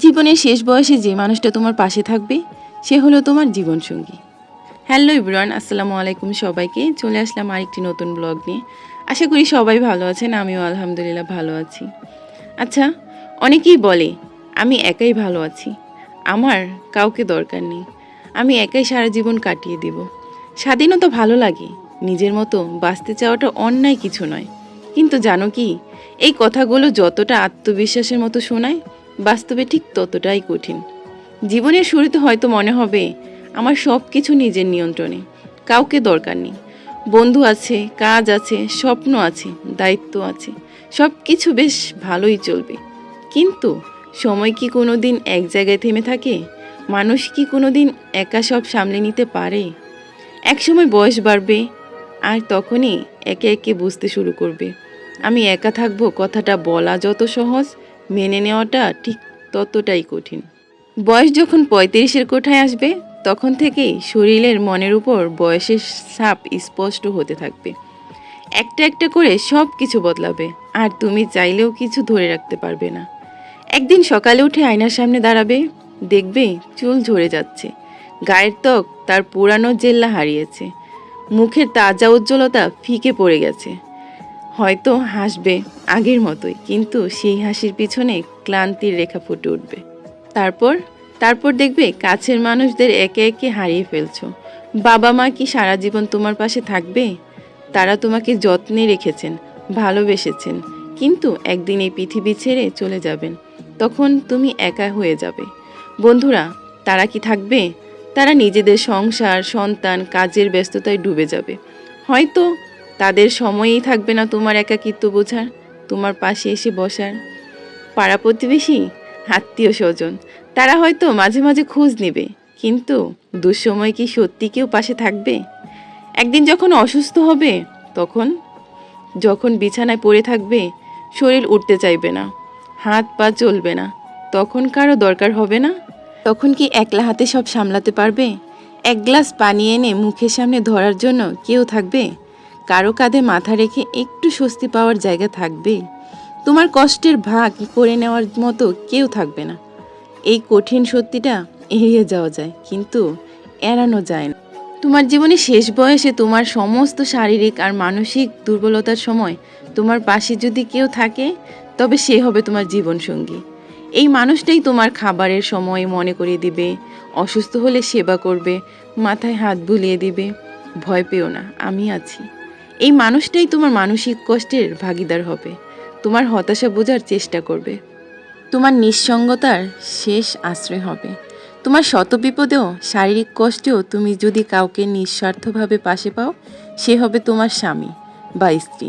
জীবনের শেষ বয়সে যে মানুষটা তোমার পাশে থাকবে সে হলো তোমার জীবনসঙ্গী। হ্যালো এভরিওয়ান, আসসালামু আলাইকুম সবাইকে। চলে আসলাম আরেকটি নতুন ব্লগ নিয়ে। আশা করি সবাই ভালো আছেন, আমিও আলহামদুলিল্লাহ ভালো আছি। আচ্ছা, অনেকেই বলে আমি একাই ভালো আছি, আমার কাউকে দরকার নেই, আমি একাই সারা জীবন কাটিয়ে দিব। স্বাধীনতা ভালো লাগে, নিজের মতো বাঁচতে চাওয়াটা অন্যায় কিছু নয়। কিন্তু জানো কি, এই কথাগুলো যতটা আত্মবিশ্বাসের মতো শোনায়, বাস্তবে ঠিক ততটাই কঠিন। জীবনের শুরুতে হয়তো মনে হবে আমার সব কিছু নিজের নিয়ন্ত্রণে, কাউকে দরকার নেই। বন্ধু আছে, কাজ আছে, স্বপ্ন আছে, দায়িত্ব আছে, সব কিছু বেশ ভালোই চলবে। কিন্তু সময় কি কোনো দিন এক জায়গায় থেমে থাকে? মানুষ কি কোনো দিন একা সব সামলে নিতে পারে? একসময় বয়স বাড়বে, আর তখনই একে একে বুঝতে শুরু করবে আমি একা থাকবো কথাটা বলা যত সহজ, মেনে নেওয়াটা ঠিক ততটাই কঠিন। বয়স যখন 35-এর কোঠায় আসবে, তখন থেকেই শরীরের মনের উপর বয়সের ছাপ স্পষ্ট হতে থাকবে। একটা একটা করে সব কিছু বদলাবে, আর তুমি চাইলেও কিছু ধরে রাখতে পারবে না। একদিন সকালে উঠে আয়নার সামনে দাঁড়াবে, দেখবে চুল ঝরে যাচ্ছে, গায়ের ত্বক তার পুরানো জেল্লা হারিয়েছে, মুখের তাজা উজ্জ্বলতা ফিকে পড়ে গেছে। হয়তো হাসবে আগের মতোই, কিন্তু সেই হাসির পিছনে ক্লান্তির রেখা ফুটে উঠবে। তারপর তারপর দেখবে কাছের মানুষদের একে একে হারিয়ে ফেলছো। বাবা মা কি সারা জীবন তোমার পাশে থাকবে? তারা তোমাকে যত্নে রেখেছেন, ভালোবেসেছেন, কিন্তু একদিন এই পৃথিবী ছেড়ে চলে যাবেন। তখন তুমি একা হয়ে যাবে। বন্ধুরা, তারা কি থাকবে? তারা নিজেদের সংসার, সন্তান, কাজের ব্যস্ততায় ডুবে যাবে। হয়তো তাদের সময়ই থাকবে না তোমার একাকিত্ব বোঝার, তোমার পাশে এসে বসার। পাড়া প্রতিবেশী, আত্মীয় স্বজন, তারা হয়তো মাঝে মাঝে খোঁজ নেবে, কিন্তু দুঃসময় কি সত্যি কেউ পাশে থাকবে? একদিন যখন অসুস্থ হবে, তখন যখন বিছানায় পড়ে থাকবে, শরীর উঠতে চাইবে না, হাত পা চলবে না, তখন কারো দরকার হবে না? তখন কি একলা হাতে সব সামলাতে পারবে? এক গ্লাস পানি এনে মুখের সামনে ধরার জন্য কেউ থাকবে? কারো কাঁধে মাথা রেখে একটু স্বস্তি পাওয়ার জায়গা থাকবে? তোমার কষ্টের ভাগ করে নেওয়ার মতো কেউ থাকবে না। এই কঠিন সত্যিটা এড়িয়ে যাওয়া যায়, কিন্তু এড়ানো যায় না। তোমার জীবনে শেষ বয়সে তোমার সমস্ত শারীরিক আর মানসিক দুর্বলতার সময় তোমার পাশে যদি কেউ থাকে, তবে সে হবে তোমার জীবনসঙ্গী। এই মানুষটাই তোমার খাবারের সময় মনে করিয়ে দিবে, অসুস্থ হলে সেবা করবে, মাথায় হাত বুলিয়ে দিবে। ভয় পেও না, আমি আছি। এই মানুষটাই তোমার মানসিক কষ্টের ভাগিদার হবে, তোমার হতাশা বোঝার চেষ্টা করবে, তোমার নিঃসঙ্গতার শেষ আশ্রয় হবে। তোমার শত বিপদেও, শারীরিক কষ্টেও তুমি যদি কাউকে নিঃস্বার্থভাবে পাশে পাও, সে হবে তোমার স্বামী বা স্ত্রী।